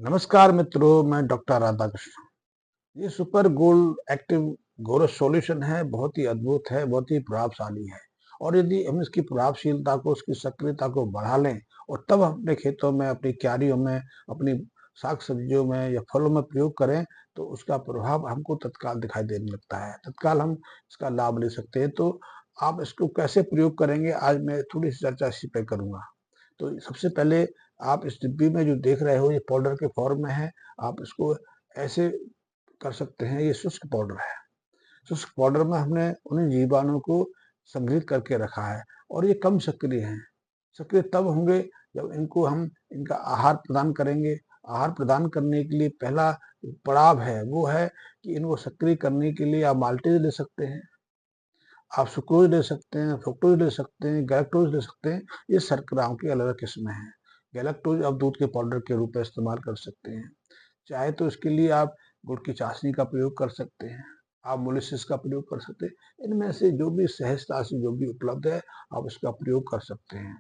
नमस्कार मित्रों, मैं डॉक्टर राधाकृष्ण। ये सुपर गोल्ड एक्टिव गोरस सॉल्यूशन है, बहुत ही अद्भुत है, बहुत ही प्रभावशाली है। और यदि हम इसकी प्रभावशीलता को, उसकी सक्रियता को बढ़ा लें और तब हम अपने खेतों में, अपनी क्यारियों में, अपनी साग सब्जियों में या फलों में प्रयोग करें, तो उसका प्रभाव हमको तत्काल दिखाई देने लगता है। तत्काल हम इसका लाभ ले सकते हैं। तो आप इसको कैसे प्रयोग करेंगे, आज मैं थोड़ी सी चर्चा इसी पे करूंगा। तो सबसे पहले आप इस डिब्बी में जो देख रहे हो, ये पाउडर के फॉर्म में है। आप इसको ऐसे कर सकते हैं। ये शुष्क पाउडर है। शुष्क पाउडर में हमने उन्हीं जीवाणुओं को संग्रहित करके रखा है और ये कम सक्रिय हैं। सक्रिय तब होंगे जब इनको हम इनका आहार प्रदान करेंगे। आहार प्रदान करने के लिए पहला पड़ाव है वो है कि इनको सक्रिय करने के लिए आप माल्टेज ले सकते हैं, आप सुक्रोज ले सकते हैं, फ्रुक्टोज ले सकते हैं, गैलेक्टोज ले सकते हैं। ये शर्कराओं की अलग अलग किस्में हैं। गैलेक्टोज आप दूध के पाउडर के रूप में इस्तेमाल कर सकते हैं। चाहे तो इसके लिए आप गुड़ की चाशनी का प्रयोग कर सकते हैं, आप मोलिसिस का प्रयोग कर सकते हैं। इनमें से जो भी सहजता से जो भी उपलब्ध है, आप उसका प्रयोग कर सकते हैं।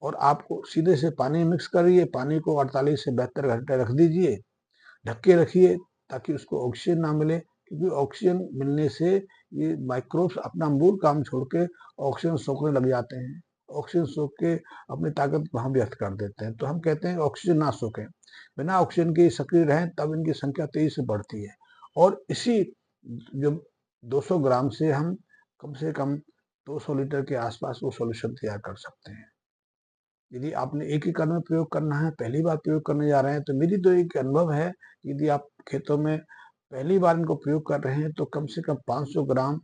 और आपको सीधे से पानी मिक्स करिए, पानी को 48 से 72 घंटे रख दीजिए, ढक के रखिए ताकि उसको ऑक्सीजन ना मिले, क्योंकि ऑक्सीजन मिलने से ये माइक्रोब्स अपना मूल काम छोड़ के ऑक्सीजन सोखने लग जाते हैं। ऑक्सीजन सोख के अपनी ताकत वहां व्यक्त कर देते हैं। तो हम कहते हैं ऑक्सीजन ना सोखें, बिना ऑक्सीजन के सक्रिय रहें, तब इनकी संख्या तेजी से बढ़ती है। और इसी जो 200 ग्राम से कम 200 लीटर के आसपास वो सॉल्यूशन तैयार कर सकते हैं। यदि आपने एक ही कण में प्रयोग करना है, पहली बार प्रयोग करने जा रहे हैं, तो मेरी तो एक अनुभव है, यदि आप खेतों में पहली बार इनको प्रयोग कर रहे हैं तो कम से कम 500 ग्राम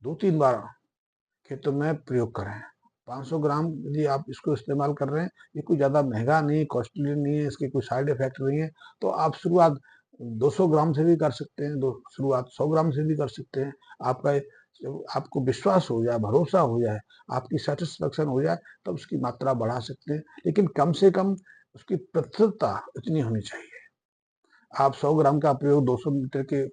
2-3 बार खेतों में प्रयोग करें। 500 ग्राम यदि आप इसको इस्तेमाल कर रहे हैं, ये कोई ज़्यादा महंगा नहीं है, कॉस्टली नहीं है, इसके कोई साइड इफेक्ट नहीं है। तो आप शुरुआत 200 ग्राम से भी कर सकते हैं, शुरुआत 100 ग्राम से भी कर सकते हैं। आपका आपको विश्वास हो जाए, भरोसा हो जाए, आपकी सेटिस्फेक्शन हो जाए, तब उसकी मात्रा बढ़ा सकते हैं। लेकिन कम से कम उसकी प्रतिशतता इतनी होनी चाहिए। आप 100 ग्राम का प्रयोग 200 लीटर के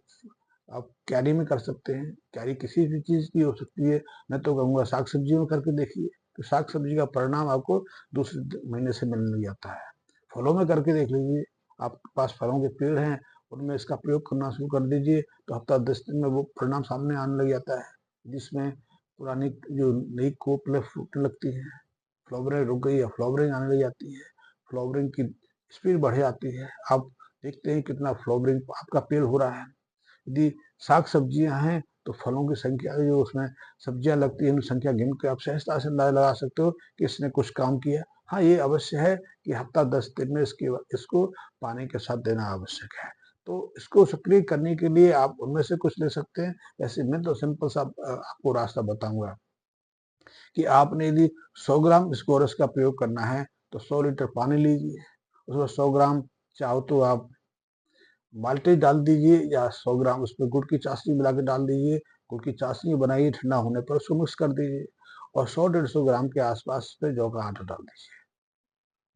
आप कैरी में कर सकते हैं। कैरी किसी भी चीज़ की हो सकती है। मैं तो कहूँगा साग सब्जी में करके देखिए, तो साग सब्जी का परिणाम आपको दूसरे महीने से मिलने लग जाता है। फलों में करके देख लीजिए, आपके पास फलों के पेड़ हैं, उनमें इसका प्रयोग करना शुरू कर दीजिए, तो हफ्ता 10 दिन में वो परिणाम सामने आने लग जाता है, जिसमें पुरानी जो नई कोपले फूटने लगती है, फ्लावरिंग रुक गई या फ्लावरिंग आने लग जाती है, फ्लावरिंग की स्पीड बढ़ जाती है। आप देखते हैं कितना फ्लावरिंग आपका पेड़ हो रहा है। यदि साग सब्जियां हैं तो फलों की संख्या, जो उसमें सब्जियां लगती है, उनकी संख्या गिन के आप सहजता से अंदाजा लगा सकते हो कि इसने कुछ काम किया। हाँ, ये अवश्य है कि हफ्ता 10 दिन में इसको पानी के साथ देना आवश्यक है। तो इसको सक्रिय करने के लिए आप उनमें से कुछ ले सकते हैं। वैसे मैं तो सिंपल सा आपको रास्ता बताऊंगा कि आपने यदि 100 ग्राम स्कोरस का प्रयोग करना है, तो 100 लीटर पानी लीजिए, उसमें 100 ग्राम चाहो तो आप बाल्टी डाल दीजिए, या 100 ग्राम उसमें गुड़ की चाशनी मिला के डाल दीजिए। गुड़ की चाशनी बनाइए, ठंडा होने पर उसको मिक्स कर दीजिए और 100-150 ग्राम के आसपास पे जौ का आटा डाल दीजिए।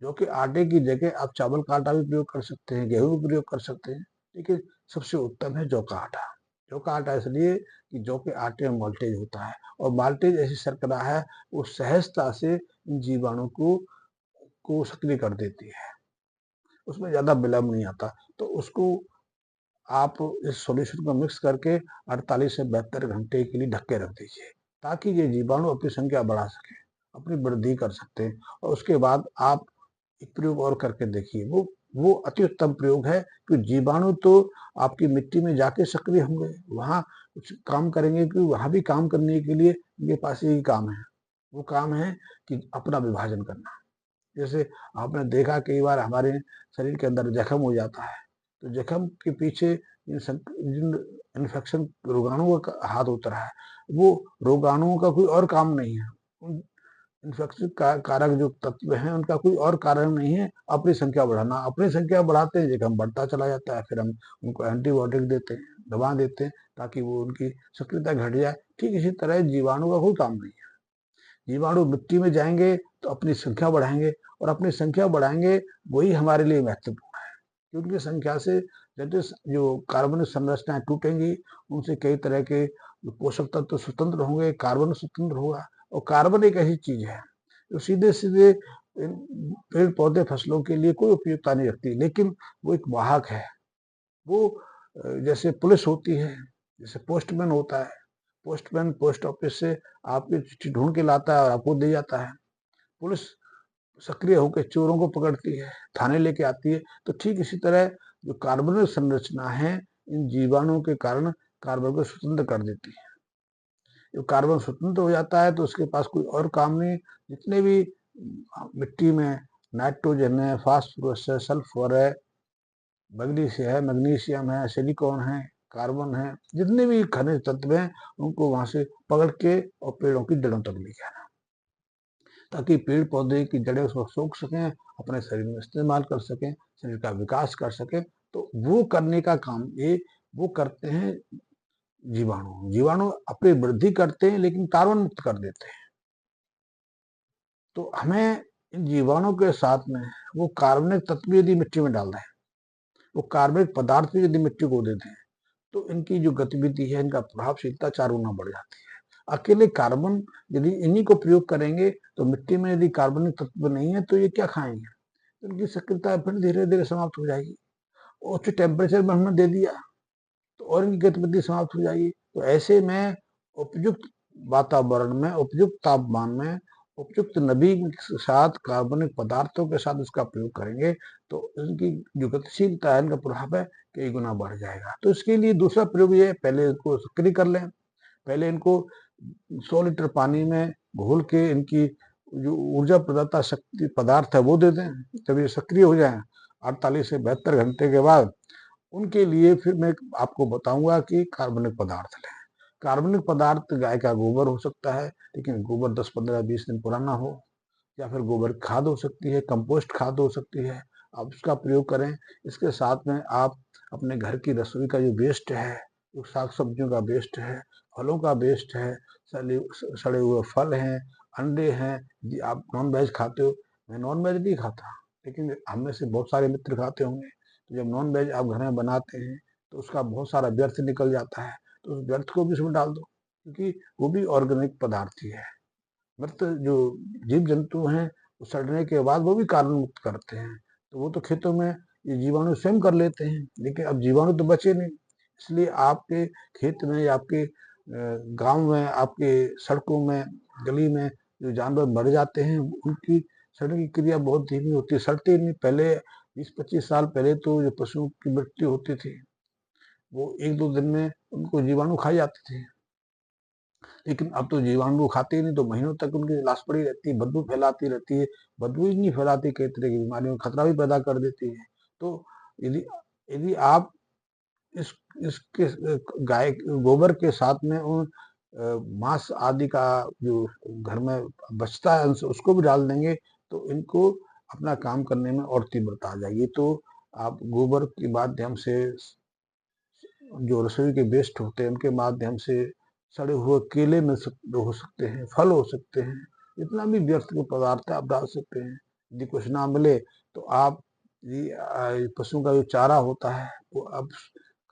जौ के आटे की जगह आप चावल का आटा भी प्रयोग कर सकते हैं, गेहूं भी प्रयोग कर सकते हैं, लेकिन सबसे उत्तम है जौ का आटा। जौ का आटा इसलिए कि जौ के आटे में माल्टेज होता है, और माल्टेज ऐसी शर्करा है, वो सहजता से इन जीवाणु को सक्रिय कर देती है। उसमें ज्यादा विलम्ब नहीं आता। तो उसको आप इस सॉल्यूशन को मिक्स करके 48 से 72 घंटे के लिए ढक के रख दीजिए, ताकि ये जीवाणु अपनी संख्या बढ़ा सके, अपनी वृद्धि कर सकते हैं। और उसके बाद आप एक प्रयोग और करके देखिए, वो अति उत्तम प्रयोग है कि जीवाणु तो आपकी मिट्टी में जाके सक्रिय होंगे, वहां कुछ काम करेंगे, कि वहां भी काम करने के लिए इनके पास यही काम है। वो काम है कि अपना विभाजन करना। जैसे आपने देखा कई बार हमारे शरीर के अंदर जख्म हो जाता है, तो जख्म के पीछे जिन इन्फेक्शन रोगाणुओं का हाथ होता है, वो रोगाणुओं का कोई और काम नहीं है। उन इन्फेक्शन कारक जो तत्व हैं, उनका कोई और कारण नहीं है अपनी संख्या बढ़ाना। अपनी संख्या बढ़ाते हैं, जख्म बढ़ता चला जाता है, फिर हम उनको एंटीबायोटिक देते हैं, दवा देते हैं, ताकि वो उनकी सक्रियता घट जाए। ठीक इसी तरह जीवाणु का कोई काम नहीं है। जीवाणु मिट्टी में जाएंगे तो अपनी संख्या बढ़ाएंगे, और अपनी संख्या बढ़ाएंगे, वही हमारे लिए महत्वपूर्ण है। क्योंकि उनकी संख्या से जैसे जो कार्बनिक संरचनाएं टूटेंगी, उनसे कई तरह के पोषक तत्व तो स्वतंत्र होंगे, कार्बन स्वतंत्र होगा। और कार्बन एक ऐसी चीज है जो सीधे सीधे इन पेड़ पौधे फसलों के लिए कोई उपयोगिता नहीं रखती, लेकिन वो एक वाहक है। वो जैसे पुलिस होती है, जैसे पोस्टमैन होता है, पोस्टमैन पोस्ट ऑफिस से आपकी चिट्ठी ढूंढ के लाता है और आपको दे जाता है। पुलिस सक्रिय होकर चोरों को पकड़ती है, थाने लेके आती है। तो ठीक इसी तरह जो कार्बनिक संरचना है, इन जीवाणुओं के कारण कार्बन को स्वतंत्र कर देती है। जब कार्बन स्वतंत्र हो जाता है तो उसके पास कोई और काम नहीं। जितने भी मिट्टी में नाइट्रोजन है, फास्फोरस है, सल्फर है, मैग्नीशियम है, सिलिकॉन है, कार्बन है, जितने भी खनिज तत्व हैं, उनको वहां से पकड़ के और पेड़ों की जड़ों तक ले जाना, ताकि पेड़ पौधे की जड़ें उसको सोख सकें, अपने शरीर में इस्तेमाल कर सकें, शरीर का विकास कर सकें। तो वो करने का काम ये वो करते हैं जीवाणु। जीवाणु अपनी वृद्धि करते हैं लेकिन कार्बन मुक्त कर देते हैं। तो हमें इन जीवाणु के साथ में वो कार्बनिक तत्व यदि मिट्टी में डाल दें, वो कार्बनिक पदार्थ भी यदि मिट्टी को दे दें, तो इनकी जो गतिविधि है, इनका प्रभावशीलता 4 गुना बढ़ जाती है। अकेले कार्बन यदि इन्हीं को प्रयोग करेंगे तो मिट्टी में यदि कार्बनिक तत्व नहीं है तो ये क्या खाएंगे? इनकी सक्रियता फिर धीरे धीरे समाप्त हो जाएगी। उच्च टेम्परेचर में हमने दे दिया तो और इनकी गतिविधि समाप्त हो जाएगी। तो ऐसे में उपयुक्त वातावरण में, उपयुक्त तापमान में, उपयुक्त नमी के साथ कार्बनिक पदार्थों के साथ इसका प्रयोग करेंगे तो इनकी जो गतिशीलता है, इनका प्रभाव है, कई गुना बढ़ जाएगा। तो इसके लिए दूसरा प्रयोग ये है, पहले इसको सक्रिय कर लें। पहले इनको 100 लीटर पानी में घोल के इनकी जो ऊर्जा प्रदाता शक्ति पदार्थ है वो दे दें। जब ये सक्रिय हो जाए 48 से 72 घंटे के बाद, उनके लिए फिर मैं आपको बताऊंगा कि कार्बनिक पदार्थ लें। कार्बनिक पदार्थ गाय का गोबर हो सकता है, लेकिन गोबर 10, 15, 20 दिन पुराना हो, या फिर गोबर खाद हो सकती है, कंपोस्ट खाद हो सकती है, आप उसका प्रयोग करें। इसके साथ में आप अपने घर की रसोई का जो वेस्ट है, जो साग सब्जियों का वेस्ट है, फलों का वेस्ट है, सड़े हुए फल हैं, अंडे हैं, यदि आप नॉन वेज खाते हो, मैं नॉन वेज नहीं खाता, लेकिन हम में से बहुत सारे मित्र खाते होंगे। तो जब नॉन वेज आप घर में बनाते हैं तो उसका बहुत सारा व्यर्थ निकल जाता है, तो उस व्यर्थ को भी उसमें डाल दो, क्योंकि वो भी ऑर्गेनिक पदार्थ ही है। मृत जो जीव जंतु हैं, वो सड़ने के बाद वो भी कार्बन मुक्त करते हैं। तो वो तो खेतों में ये जीवाणु स्वयं कर लेते हैं, लेकिन अब जीवाणु तो बचे नहीं। इसलिए आपके खेत में या आपके गांव में, आपके सड़कों में, गली में जो जानवर मर जाते हैं, उनकी सड़ने की क्रिया बहुत धीमी होती है, सड़ते नहीं। पहले 20-25 साल पहले तो जो पशुओं की मृत्यु होती थी, वो 1-2 दिन में उनको जीवाणु खा जाते थे। लेकिन अब तो जीवाणु खाते ही नहीं, तो महीनों तक उनकी लाश पड़ी रहती है, बदबू फैलाती रहती है। बदबू ही नहीं फैलाती, कई तरह की बीमारियों का खतरा भी पैदा कर देती है। तो यदि यदि आप इस इसके गाय गोबर के साथ में उन मांस आदि का जो घर में बचता है अंश, उसको भी डाल देंगे, तो इनको अपना काम करने में और तीव्रता आ जाएगी। तो आप गोबर के माध्यम से, जो रसोई के वेस्ट होते हैं उनके माध्यम से, सड़े हुए केले हो सकते हैं, फल हो सकते हैं, जितना भी व्यर्थ के पदार्थ है आप डाल सकते हैं। यदि कुछ ना मिले तो आप पशुओं का जो चारा होता है वो अब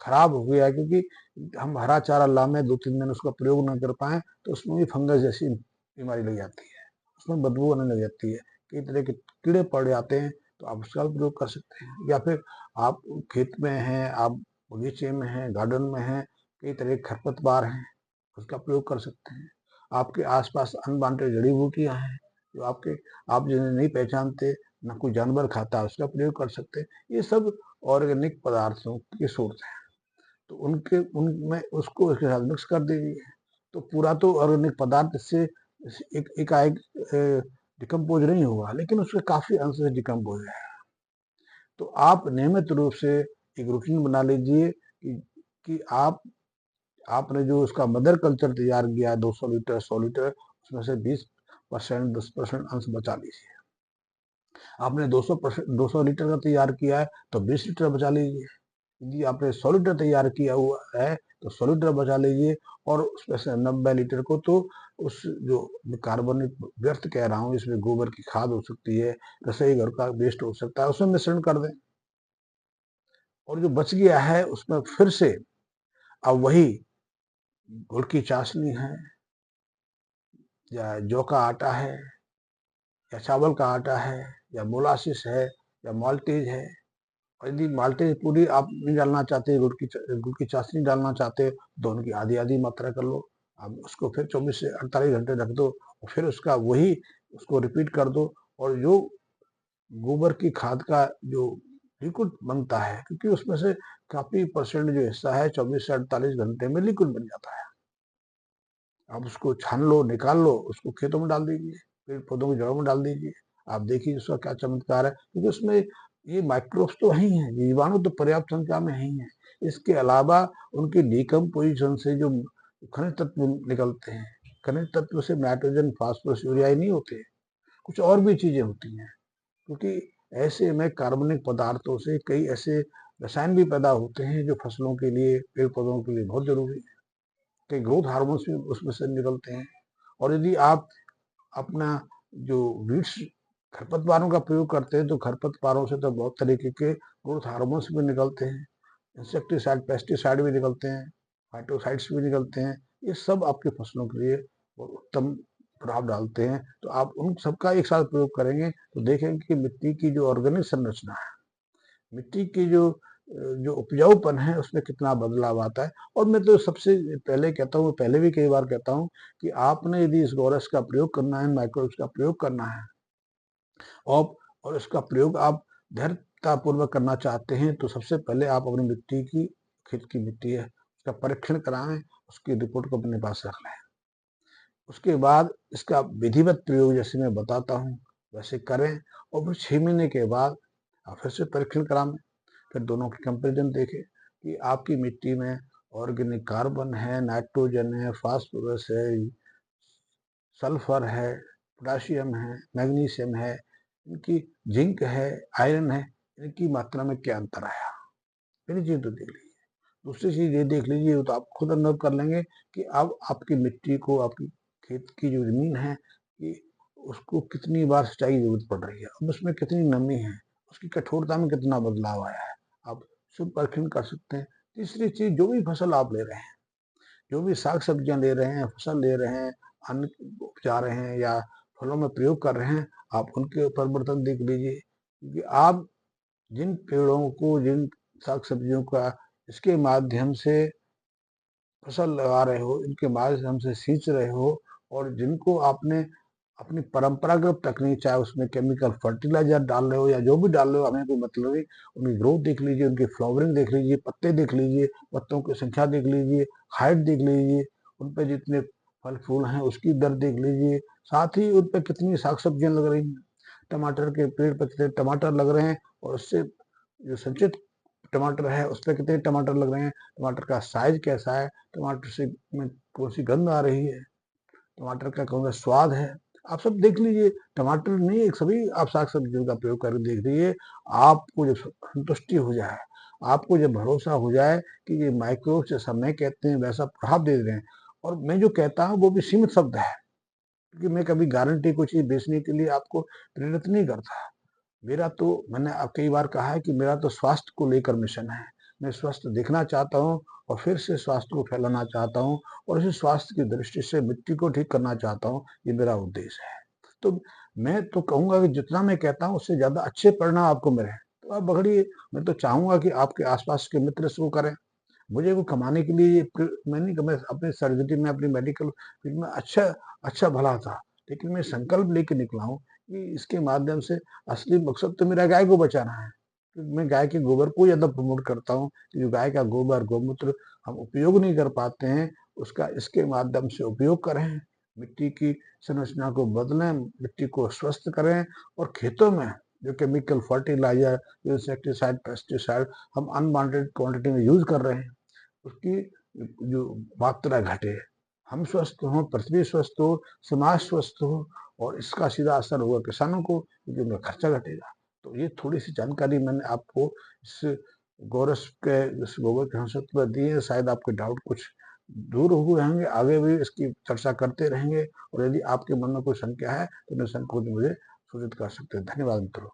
खराब हो गया है, क्योंकि हम हरा चारा लामे 2-3 दिन उसका प्रयोग ना कर पाए तो उसमें भी फंगस जैसी बीमारी लग जाती है, उसमें बदबू आने लग जाती है, कई तरह के कीड़े पड़ जाते हैं। तो आप उसका भी प्रयोग कर सकते हैं, या फिर आप खेत में हैं, आप बगीचे में हैं, गार्डन में हैं, कई तरह के खरपतवार हैं, उसका प्रयोग कर सकते हैं। आपके आसपास अनवांटेड जड़ी बूटियां हैं जो आप जिन्हें नहीं पहचानते, ना कोई जानवर खाता, उसका प्रयोग कर सकते हैं। ये सब ऑर्गेनिक पदार्थों की सोर्स है। तो उनके उनमें उसको उसके साथ मिक्स कर दीजिए, तो पूरा तो ऑर्गेनिक पदार्थ से एक एकाएक डिकम्पोज नहीं होगा, लेकिन उसके काफी अंश से डिकम्पोज है। तो आप नियमित रूप से एक रूटीन बना लीजिए कि आपने जो उसका मदर कल्चर तैयार किया है 200 लीटर 100 लीटर, उसमें से 20% 10% अंश बचा लीजिए। आपने 200 लीटर का तैयार किया है तो 20 लीटर बचा लीजिए। यदि आपने 100 लीटर तैयार किया हुआ है तो 100 लीटर बचा लीजिए, और उसमें से 90 लीटर को तो उस जो कार्बनिक व्यर्थ कह रहा हूँ, इसमें गोबर की खाद हो सकती है, रसोई घर का वेस्ट हो सकता है, उसमें मिश्रण कर दें। और जो बच गया है उसमें फिर से अब वही गुड़ की चाशनी है, या जौ का आटा है, या चावल का आटा है या मोलासिस है या माल्टेज है। और यदि माल्टेज पूरी आप नहीं डालना चाहते, गुड़ की चाशनी डालना चाहते, तो उनकी आधी आधी मात्रा कर लो। अब उसको फिर 24 से 48 घंटे रख दो और फिर उसका वही उसको रिपीट कर दो। और जो गोबर की खाद का जो लिक्विड बनता है, क्योंकि उसमें से काफी परसेंट जो हिस्सा है 24 से 48 घंटे में लिक्विड बन जाता है। आप उसको छान लो, निकाल लो, उसको खेतों में डाल दीजिए, पेड़ पौधों की जड़ों में डाल दीजिए। आप देखिए उसका क्या चमत्कार है, क्योंकि उसमें ये माइक्रोब्स तो है ही हैं, जीवाणु तो पर्याप्त संख्या में है ही है। इसके अलावा उनकी डिकम्पोजिशन से जो खनिज तत्व निकलते हैं, खनिज तत्व से नाइट्रोजन, फास्फोरस, यूरिया ही नहीं होते, कुछ और भी चीजें होती हैं। क्योंकि ऐसे में कार्बनिक पदार्थों से कई ऐसे रसायन भी पैदा होते हैं जो फसलों के लिए, पेड़ पौधों के लिए बहुत जरूरी है। कई ग्रोथ हार्मोन्स भी उसमें से निकलते हैं। और यदि आप अपना जो वीड्स खरपतवारों का प्रयोग करते हैं, तो खरपतवारों से तो बहुत तरीके के ग्रोथ हार्मोन्स भी निकलते हैं, इंसेक्टिसाइड, पेस्टिसाइड भी निकलते हैं, फाइटोसाइड्स भी निकलते हैं। ये सब आपकी फसलों के लिए बहुत उत्तम प्रभाव डालते हैं। तो आप उन सबका एक साथ प्रयोग करेंगे तो देखेंगे कि मिट्टी की जो ऑर्गेनिक संरचना है, मिट्टी की जो उपजाऊपन है, उसमें कितना बदलाव आता है। और मैं तो सबसे पहले कहता हूँ, पहले भी कई बार कहता हूँ कि आपने यदि इस गोरस का प्रयोग करना है, माइक्रोब्स का प्रयोग करना है, और इसका प्रयोग आप धैर्यतापूर्वक करना चाहते हैं, तो सबसे पहले आप अपनी मिट्टी की, खेत की मिट्टी है, उसका परीक्षण कराएं, उसकी रिपोर्ट को अपने पास रख लें। उसके बाद इसका विधिवत प्रयोग जैसे मैं बताता हूँ वैसे करें, और फिर 6 महीने के बाद आप फिर से परीक्षण कराएं। फिर दोनों की कंपेरिजन देखें कि आपकी मिट्टी में ऑर्गेनिक कार्बन है, नाइट्रोजन है, फास्फोरस है, सल्फर है, पोटाशियम है, मैग्नीशियम है, इनकी जिंक है, आयरन है, इनकी मात्रा में क्या अंतर आया, पहली चीज तो देख लीजिए। दूसरी चीज ये देख लीजिए, तो आप खुद अनुभव कर लेंगे कि अब आपकी मिट्टी को, आपकी खेत की जो जमीन है, कि उसको कितनी बार सिंचाई की जरूरत पड़ रही है, अब उसमें कितनी नमी है, उसकी कठोरता में कितना बदलाव आया है, आप शुद्ध परीक्षण कर सकते हैं। तीसरी चीज, जो भी फसल आप ले रहे हैं, जो भी साग सब्जियां ले रहे हैं, फसल ले रहे हैं, अन्न उपजा रहे हैं या फलों में प्रयोग कर रहे हैं, आप उनके परिवर्तन देख लीजिए। क्योंकि आप जिन पेड़ों को, जिन साग सब्जियों का इसके माध्यम से फसल लगा रहे हो, इनके माध्यम से सींच रहे हो, और जिनको आपने अपनी परंपरागत तकनीक, चाहे उसमें केमिकल फर्टिलाइजर डाल रहे हो या जो भी डाल रहे हो, हमें कोई मतलब नहीं। उनकी ग्रोथ देख लीजिए, उनकी फ्लावरिंग देख लीजिए, पत्ते देख लीजिए, पत्तों की संख्या देख लीजिए, हाइट देख लीजिए, उन पे जितने फल फूल हैं उसकी दर देख लीजिए, साथ ही उन पे कितनी साग सब्जियां लग रही हैं, टमाटर के पेड़ पर कितने टमाटर लग रहे हैं, और उससे जो संचित टमाटर है उस पर कितने टमाटर लग रहे हैं, टमाटर का साइज कैसा है, टमाटर से में कौन सी गंध आ रही है, टमाटर का कौन सा स्वाद है, आप सब देख लीजिए। टमाटर नहीं, एक सभी आप साग सब्जियों का प्रयोग करके देख लीजिए। आपको जब संतुष्टि हो जाए, आपको जब भरोसा हो जाए कि ये माइक्रोब्स जैसा मैं कहते हैं वैसा प्रभाव दे रहे हैं, और मैं जो कहता हूँ वो भी सीमित शब्द है, क्योंकि मैं कभी गारंटी कोई चीज बेचने के लिए आपको प्रेरित नहीं करता। मेरा तो, मैंने अब कई बार कहा है कि मेरा तो स्वास्थ्य को लेकर मिशन है। मैं स्वस्थ दिखना चाहता हूँ और फिर से स्वास्थ्य को फैलाना चाहता हूँ, और इसी स्वास्थ्य की दृष्टि से मिट्टी को ठीक करना चाहता हूँ, ये मेरा उद्देश्य है। तो मैं तो कहूंगा कि जितना मैं कहता हूँ उससे ज्यादा अच्छे परिणाम आपको मिले, तो आप पकड़िए। मैं तो चाहूंगा कि आपके आसपास के मित्र इसको करें। मुझे वो कमाने के लिए मैं नहीं, मैं अपने सर्जरी में, अपनी मेडिकल फील्ड में अच्छा अच्छा भला था, लेकिन मैं संकल्प लेके निकला हूँ कि इसके माध्यम से असली मकसद तो मेरा गाय को बचाना है। क्योंकि मैं गाय के गोबर को ज्यादा प्रमोट करता हूँ कि जो गाय का गोबर, गौमूत्र हम उपयोग नहीं कर पाते हैं, उसका इसके माध्यम से उपयोग करें, मिट्टी की संरचना को बदलें, मिट्टी को स्वस्थ करें, और खेतों में जो केमिकल फर्टिलाइजर, इंसेक्टिसाइड, पेस्टिसाइड हम अनवांटेड क्वांटिटी में यूज कर रहे हैं, उसकी जो मात्रा घटे, हम स्वस्थ हों, पृथ्वी स्वस्थ हो, समाज स्वस्थ हो, और इसका सीधा असर होगा किसानों को, क्योंकि उनका खर्चा घटेगा। तो ये थोड़ी सी जानकारी मैंने आपको इस गोरस के, इस गोबर के संसद पर दी है। शायद आपके डाउट कुछ दूर हुए होंगे, आगे भी इसकी चर्चा करते रहेंगे, और यदि आपके मन में कोई शंका है तो निसंकोच मुझे सूचित कर सकते हैं। धन्यवाद मित्रों।